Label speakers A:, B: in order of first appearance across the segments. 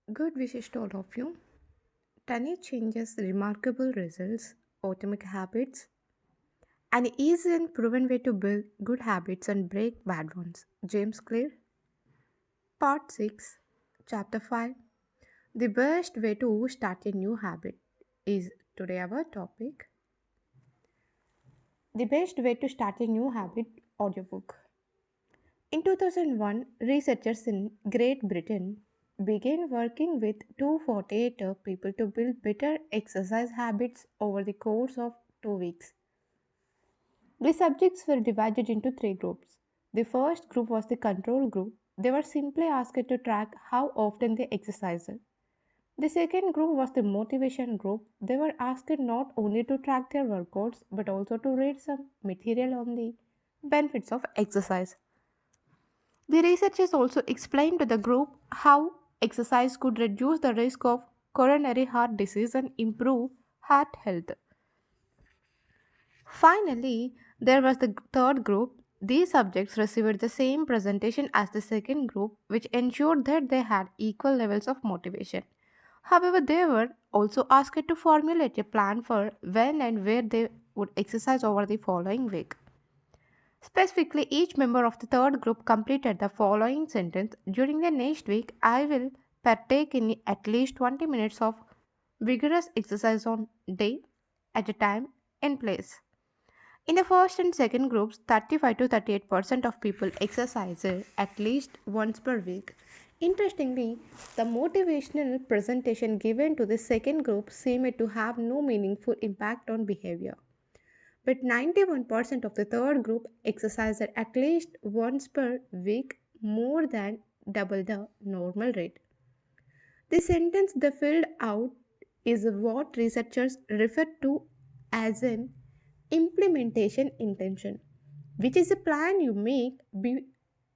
A: Good wishes to all of you. Tiny changes, remarkable results, atomic habits, an easy and proven way to build good habits and break bad ones. James Clear, Part 6, Chapter 5. The best way to start a new habit is today our topic. The best way to start a new habit audiobook. In 2001, researchers in Great Britain began working with 248 people to build better exercise habits over the course of 2 weeks. The subjects were divided into three groups. The first group was the control group. They were simply asked to track how often they exercised. The second group was the motivation group. They were asked not only to track their workouts but also to read some material on the benefits of exercise. The researchers also explained to the group how exercise could reduce the risk of coronary heart disease and improve heart health. Finally, there was the third group. These subjects received the same presentation as the second group, which ensured that they had equal levels of motivation. However, they were also asked to formulate a plan for when and where they would exercise over the following week. Specifically, each member of the third group completed the following sentence: during the next week, I will partake in at least 20 minutes of vigorous exercise on day at a time and place. In the first and second groups, 35 to 38% of people exercise at least once per week. Interestingly, the motivational presentation given to the second group seemed to have no meaningful impact on behavior. But 91% of the third group exercised at least once per week, more than double the normal rate. The sentence they filled out is what researchers refer to as an implementation intention, which is a plan you make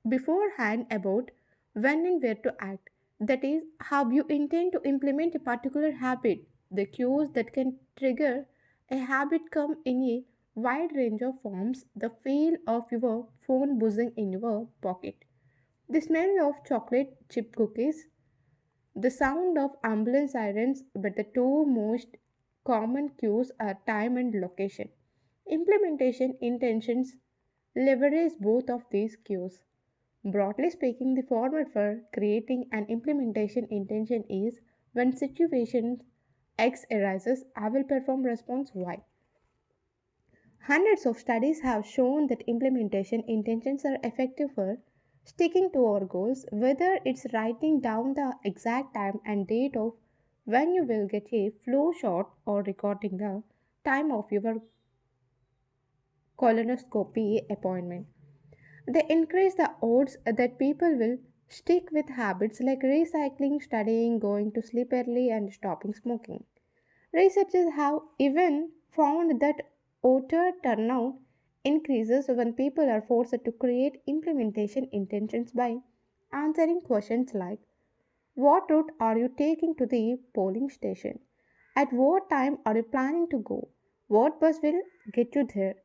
A: beforehand about when and where to act. That is, how you intend to implement a particular habit. The cues that can trigger a habit come in a wide range of forms: the feel of your phone buzzing in your pocket, the smell of chocolate chip cookies, the sound of ambulance sirens, but the two most common cues are time and location. Implementation intentions leverage both of these cues. Broadly speaking, the format for creating an implementation intention is: when situation X arises, I will perform response Y. Hundreds of studies have shown that implementation intentions are effective for sticking to our goals, whether it's writing down the exact time and date of when you will get a flow shot or recording the time of your colonoscopy appointment. They increase the odds that people will stick with habits like recycling, studying, going to sleep early, and stopping smoking. Researchers have even found that voter turnout increases when people are forced to create implementation intentions by answering questions like: what route are you taking to the polling station? At what time are you planning to go? What bus will get you there?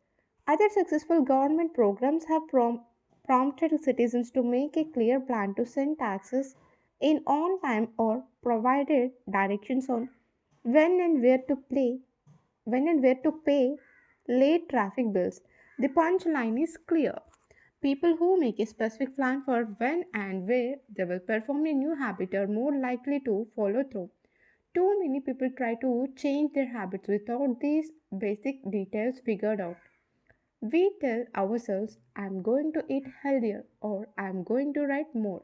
A: Other successful government programs have prompted citizens to make a clear plan to send taxes in on time or provided directions on when and where to play when and where to pay late traffic bills. The punchline is clear. People who make a specific plan for when and where they will perform a new habit are more likely to follow through. Too many people try to change their habits without these basic details figured out. We tell ourselves, I'm going to eat healthier or I'm going to write more.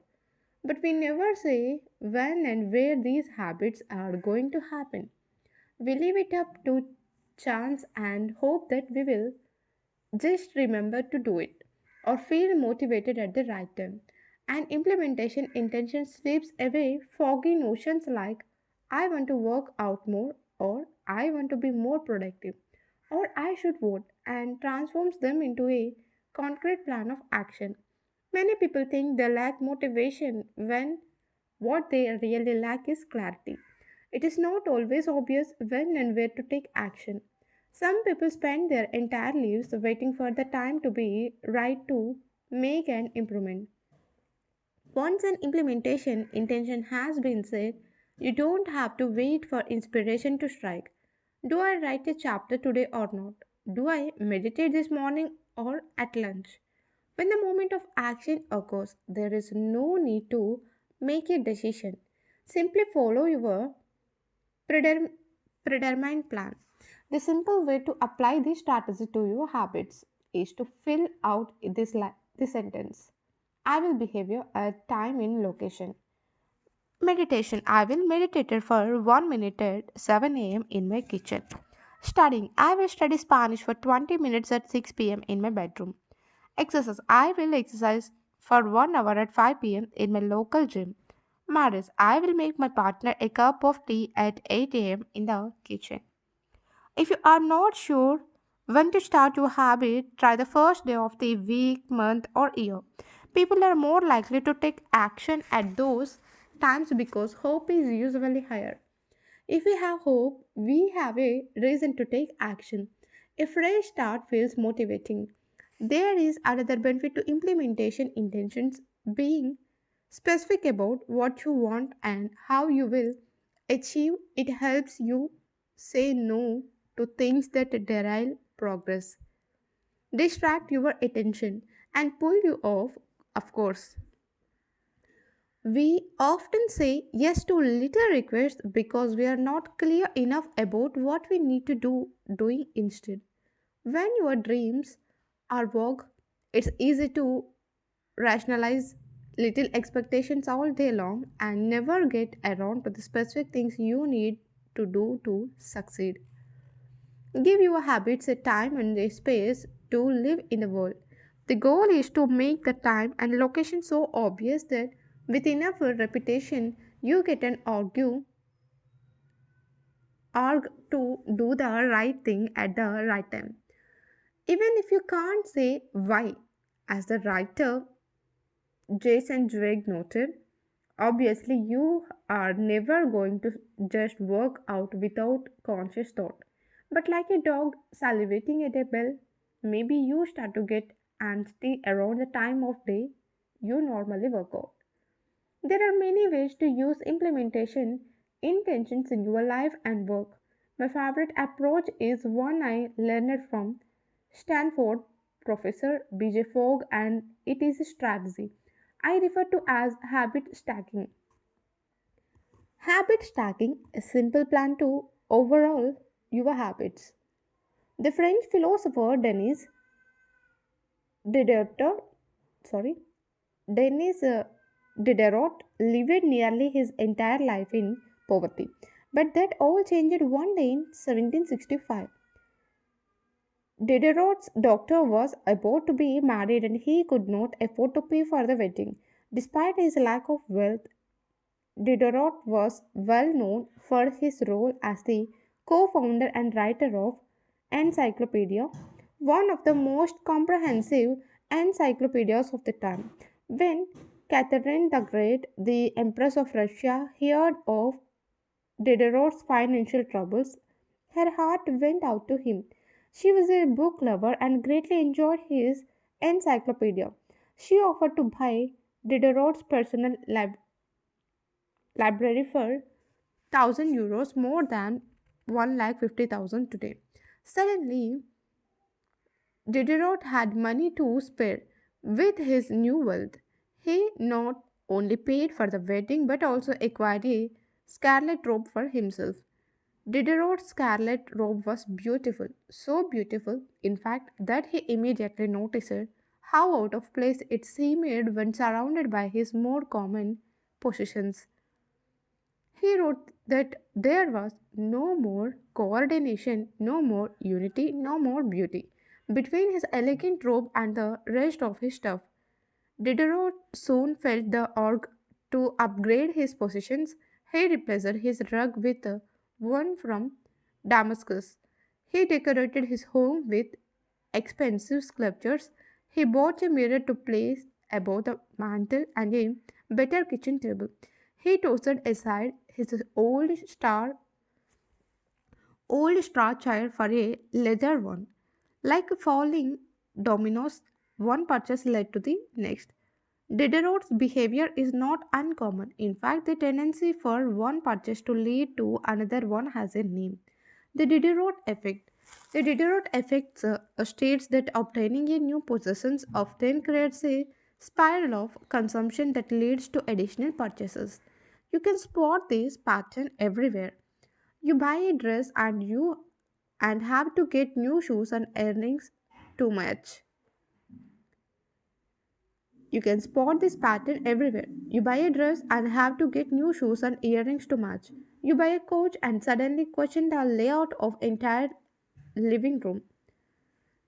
A: But we never say when and where these habits are going to happen. We leave it up to chance and hope that we will just remember to do it or feel motivated at the right time. And implementation intention sweeps away foggy notions like I want to work out more, or I want to be more productive, or I should vote, and transforms them into a concrete plan of action. Many people think they lack motivation when what they really lack is clarity. It is not always obvious when and where to take action. Some people spend their entire lives waiting for the time to be right to make an improvement. Once an implementation intention has been set, you don't have to wait for inspiration to strike. Do I write a chapter today or not? Do I meditate this morning or at lunch? When the moment of action occurs, there is no need to make a decision. Simply follow your predem- predetermined plan. The simple way to apply this strategy to your habits is to fill out this sentence. I will behave at time in location. Meditation. I will meditate for 1 minute at 7 a.m. in my kitchen. Studying. I will study Spanish for 20 minutes at 6 p.m. in my bedroom. Exercise. I will exercise for 1 hour at 5 p.m. in my local gym. Marriage. I will make my partner a cup of tea at 8 a.m. in the kitchen. If you are not sure when to start your habit, try the first day of the week, month, or year. People are more likely to take action at those times because hope is usually higher. If we have hope, we have a reason to take action. A fresh start feels motivating. There is another benefit to implementation intentions being specific about what you want and how you will achieve it helps you say no to things that derail progress, distract your attention, and pull you off, of course. We often say yes to little requests because we are not clear enough about what we need to doing instead. When your dreams are vague, it's easy to rationalize little expectations all day long and never get around to the specific things you need to do to succeed. Give your habits a time and a space to live in the world. The goal is to make the time and location so obvious that with enough repetition you get an arg to do the right thing at the right time. Even if you can't say why, as the writer Jason Zweig noted, obviously you are never going to just work out without conscious thought. But like a dog salivating at a bell, maybe you start to get antsy around the time of day you normally work out. There are many ways to use implementation intentions in your life and work. My favorite approach is one I learned from Stanford professor BJ Fogg, and it is a strategy I refer to as habit stacking. Habit stacking is a simple plan to overhaul your habits. The French philosopher Diderot, sorry, Denis Diderot lived nearly his entire life in poverty, but that all changed one day in 1765. Diderot's daughter was about to be married and he could not afford to pay for the wedding. Despite his lack of wealth, Diderot was well known for his role as the co founder and writer of Encyclopedia, one of the most comprehensive encyclopedias of the time. When Catherine the Great, the Empress of Russia, heard of Diderot's financial troubles, her heart went out to him. She was a book lover and greatly enjoyed his encyclopedia. She offered to buy Diderot's personal library for 1,000 euros, more than 1,50,000 today. Suddenly, Diderot had money to spare. With his new wealth, he not only paid for the wedding but also acquired a scarlet robe for himself. Diderot's scarlet robe was beautiful, so beautiful, in fact, that he immediately noticed how out of place it seemed when surrounded by his more common possessions. He wrote that there was no more coordination, no more unity, no more beauty between his elegant robe and the rest of his stuff. Diderot soon felt the urge to upgrade his possessions. He replaced his rug with one from Damascus. He decorated his home with expensive sculptures. He bought a mirror to place above the mantel and a better kitchen table. He tossed aside his old straw chair for a leather one. Like falling dominoes, one purchase led to the next. Diderot's behavior is not uncommon. In fact, the tendency for one purchase to lead to another one has a name. The Diderot effect. The Diderot effect states that obtaining a new possession often creates a spiral of consumption that leads to additional purchases. You can spot this pattern everywhere. You buy a dress and have to get new shoes and earrings to match. You can spot this pattern everywhere. You buy a dress and have to get new shoes and earrings to match. You buy a couch and suddenly question the layout of entire living room.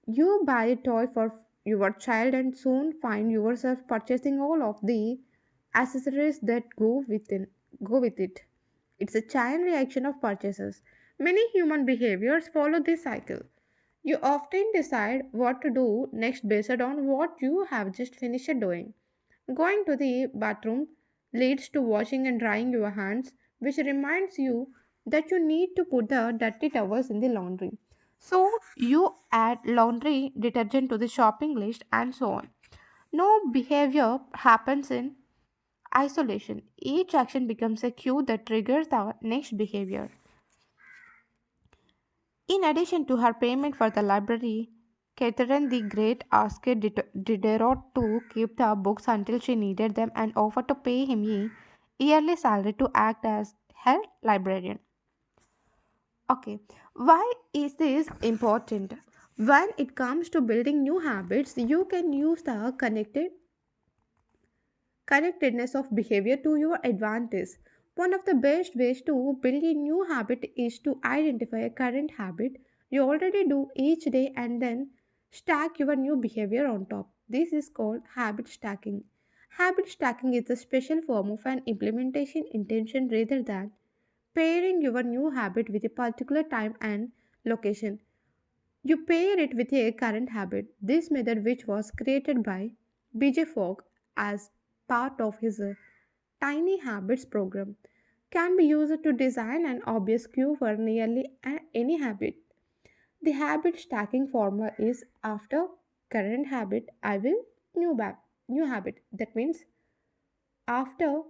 A: You buy a toy for your child and soon find yourself purchasing all of the accessories that go with it. It's a chain reaction of purchases. Many human behaviors follow this cycle. You often decide what to do next based on what you have just finished doing. Going to the bathroom leads to washing and drying your hands, which reminds you that you need to put the dirty towels in the laundry. So you add laundry detergent to the shopping list and so on. No behavior happens in isolation. Each action becomes a cue that triggers the next behavior. In addition to her payment for the library, Catherine the Great asked Diderot to keep the books until she needed them and offered to pay him a yearly salary to act as her librarian. Okay, why is this important? When it comes to building new habits, you can use the connectedness of behavior to your advantage. One of the best ways to build a new habit is to identify a current habit you already do each day and then stack your new behavior on top. This is called habit stacking. Habit stacking is a special form of an implementation intention rather than pairing your new habit with a particular time and location. You pair it with a current habit. This method, which was created by BJ Fogg as part of his Tiny Habits program, can be used to design an obvious cue for nearly any habit. The habit stacking formula is after current habit, I will new habit. That means after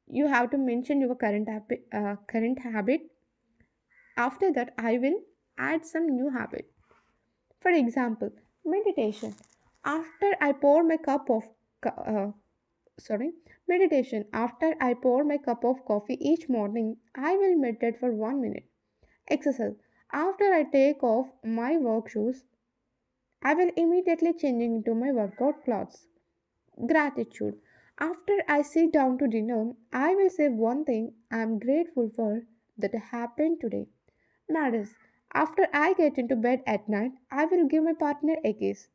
A: you have to mention your current habit. After that, I will add some new habit. For example, meditation. After I pour my cup of co- sorry, meditation. After I pour my cup of coffee each morning, I will meditate for 1 minute. Exercise. After I take off my work shoes, I will immediately change into my workout clothes. Gratitude. After I sit down to dinner, I will say one thing I am grateful for that happened today. Matters. After I get into bed at night, I will give my partner a kiss.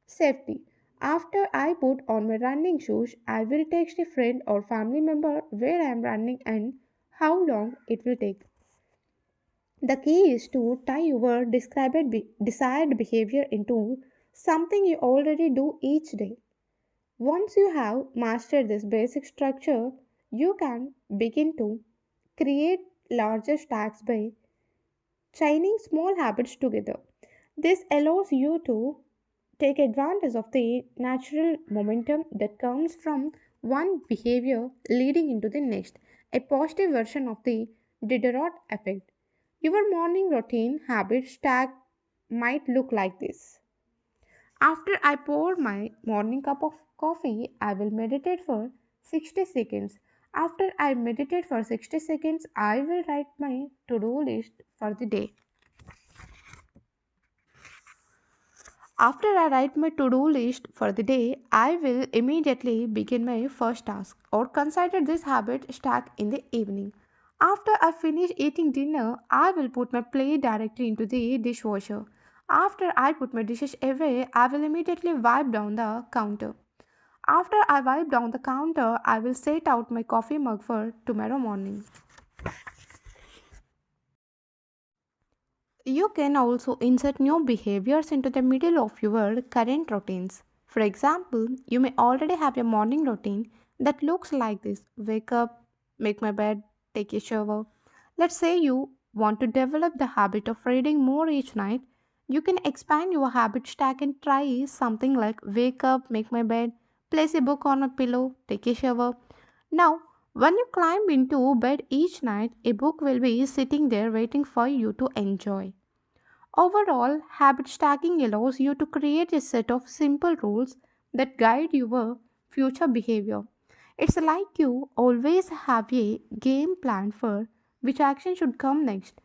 A: Safety. After I put on my running shoes, I will text a friend or family member where I am running and how long it will take. The key is to tie your desired behavior into something you already do each day. Once you have mastered this basic structure, you can begin to create larger stacks by chaining small habits together. This allows you to take advantage of the natural momentum that comes from one behavior leading into the next, a positive version of the Diderot effect. Your morning routine habit stack might look like this. After I pour my morning cup of coffee, I will meditate for 60 seconds. After I meditate for 60 seconds, I will write my to do list for the day. After I write my to do list for the day, I will immediately begin my first task or consider this habit stack in the evening. After I finish eating dinner, I will put my plate directly into the dishwasher. After I put my dishes away, I will immediately wipe down the counter. After I wipe down the counter, I will set out my coffee mug for tomorrow morning. You can also insert new behaviors into the middle of your current routines. For example, you may already have a morning routine that looks like this: wake up, make my bed, take a shower. Let's say you want to develop the habit of reading more each night. You can expand your habit stack and try something like wake up, make my bed, place a book on a pillow, take a shower. Now, when you climb into bed each night, a book will be sitting there waiting for you to enjoy. Overall, habit stacking allows you to create a set of simple rules that guide your future behavior. It's like you always have a game plan for which action should come next.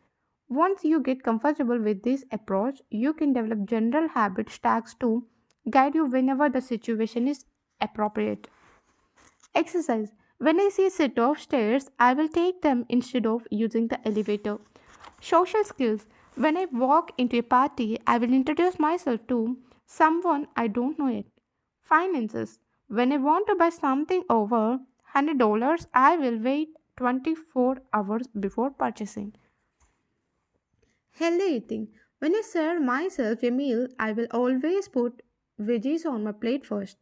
A: Once you get comfortable with this approach, you can develop general habit stacks to guide you whenever the situation is appropriate. Exercise. When I see a set of stairs, I will take them instead of using the elevator. Social skills. When I walk into a party, I will introduce myself to someone I don't know yet. Finances. When I want to buy something over $100, I will wait 24 hours before purchasing. Healthy eating. When I serve myself a meal, I will always put veggies on my plate first.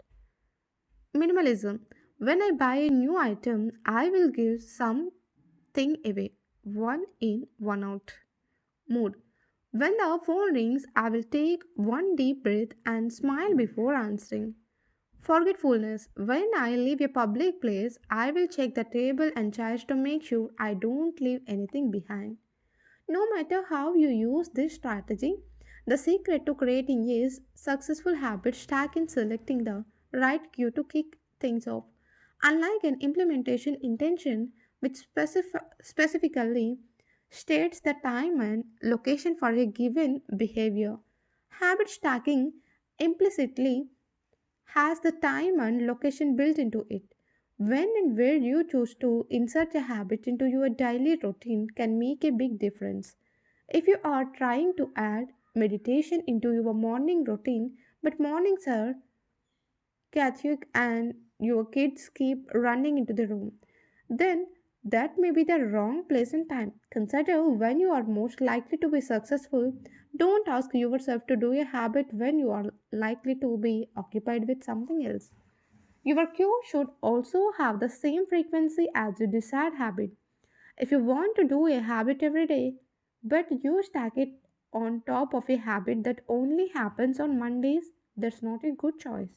A: Minimalism. When I buy a new item, I will give something away. One in, one out. Mood. When the phone rings, I will take one deep breath and smile before answering. Forgetfulness. When I leave a public place, I will check the table and chairs to make sure I don't leave anything behind. No matter how you use this strategy, the secret to creating a successful habit stack in selecting the right cue to kick things off. Unlike an implementation intention, which specifically states the time and location for a given behavior, habit stacking implicitly has the time and location built into it. When and where you choose to insert a habit into your daily routine can make a big difference. If you are trying to add meditation into your morning routine, but mornings are chaotic and your kids keep running into the room, then that may be the wrong place and time. Consider when you are most likely to be successful. Don't ask yourself to do a habit when you are likely to be occupied with something else. Your cue should also have the same frequency as your desired habit. If you want to do a habit every day, but you stack it on top of a habit that only happens on Mondays, that's not a good choice.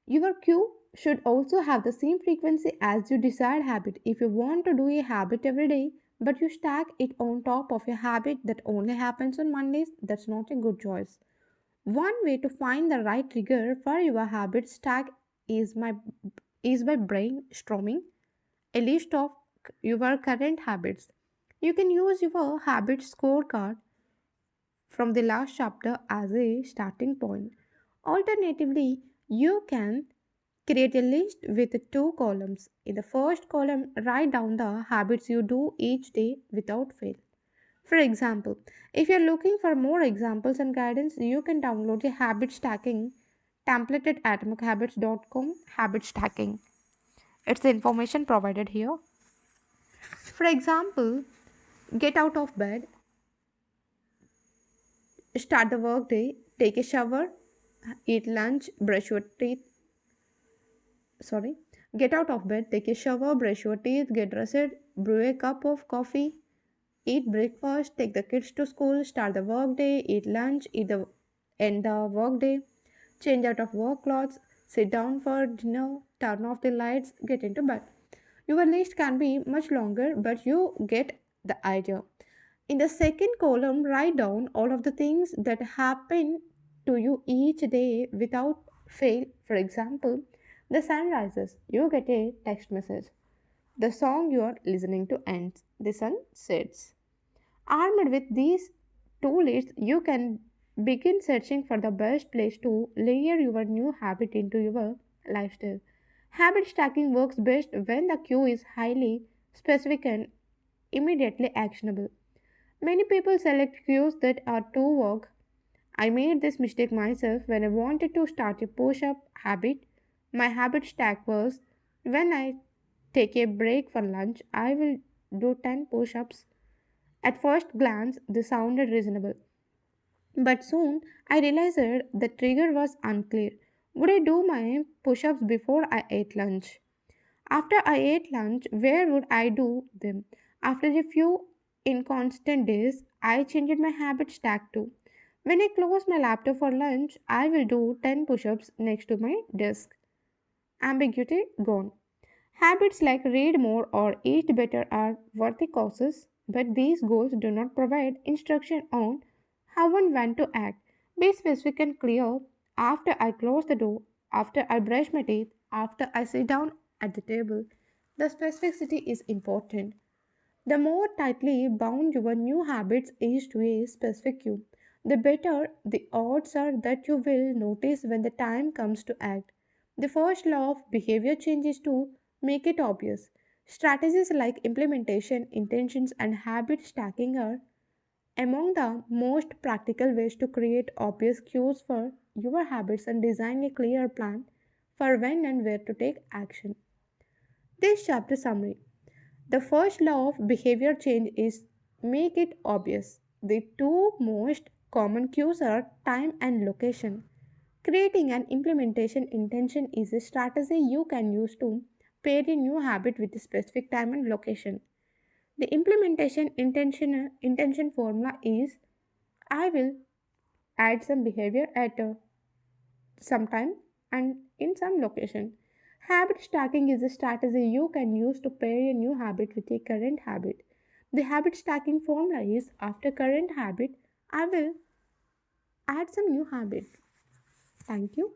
A: Your cue should also have the same frequency as your desired habit. If you want to do a habit every day, but you stack it on top of a habit that only happens on Mondays, that's not a good choice. One way to find the right trigger for your habit stack is my is by brainstorming a list of your current habits. You can use your habit scorecard from the last chapter as a starting point. Alternatively, you can create a list with two columns. In the first column, write down the habits you do each day without fail. For example, if you're looking for more examples and guidance, you can download a habit stacking template at atomichabits.com. Habit stacking. It's the information provided here. For example, get out of bed, start the workday, take a shower, eat lunch, brush your teeth. Sorry. Get out of bed, take a shower, brush your teeth, get dressed, brew a cup of coffee, eat breakfast, take the kids to school, start the workday, eat lunch, end the workday, change out of work clothes, sit down for dinner, turn off the lights, get into bed. Your list can be much longer, but you get the idea. In the second column, write down all of the things that happen to you each day without fail. For example, the sun rises, you get a text message. The song you are listening to ends, the sun sets. Armed with these two lists, you can begin searching for the best place to layer your new habit into your lifestyle. Habit stacking works best when the cue is highly specific and immediately actionable. Many people select cues that are too vague. I made this mistake myself when I wanted to start a push up habit. My habit stack was when I take a break for lunch, I will do 10 push ups. At first glance, this sounded reasonable, but soon I realized the trigger was unclear. Would I do my push ups before I ate lunch? After I ate lunch, where would I do them? After a few inconstant days, I changed my habit stack too. When I close my laptop for lunch, I will do 10 push ups next to my desk. Ambiguity gone. Habits like read more or eat better are worthy causes, but these goals do not provide instruction on how one wants to act. Be specific and clear. After I close the door, after I brush my teeth, after I sit down at the table, the specificity is important. The more tightly bound your new habits is to a specific cue, the better the odds are that you will notice when the time comes to act. The first law of behavior change is to make it obvious. Strategies like implementation, intentions, and habit stacking are among the most practical ways to create obvious cues for your habits and design a clear plan for when and where to take action. This chapter summary. The first law of behavior change is make it obvious. The two most common cues are time and location. Creating an implementation intention is a strategy you can use to pair a new habit with a specific time and location. The intention formula is I will add some behavior at some time and in some location. Habit stacking is a strategy you can use to pair a new habit with a current habit. The habit stacking formula is after current habit, I will add some new habit. Thank you.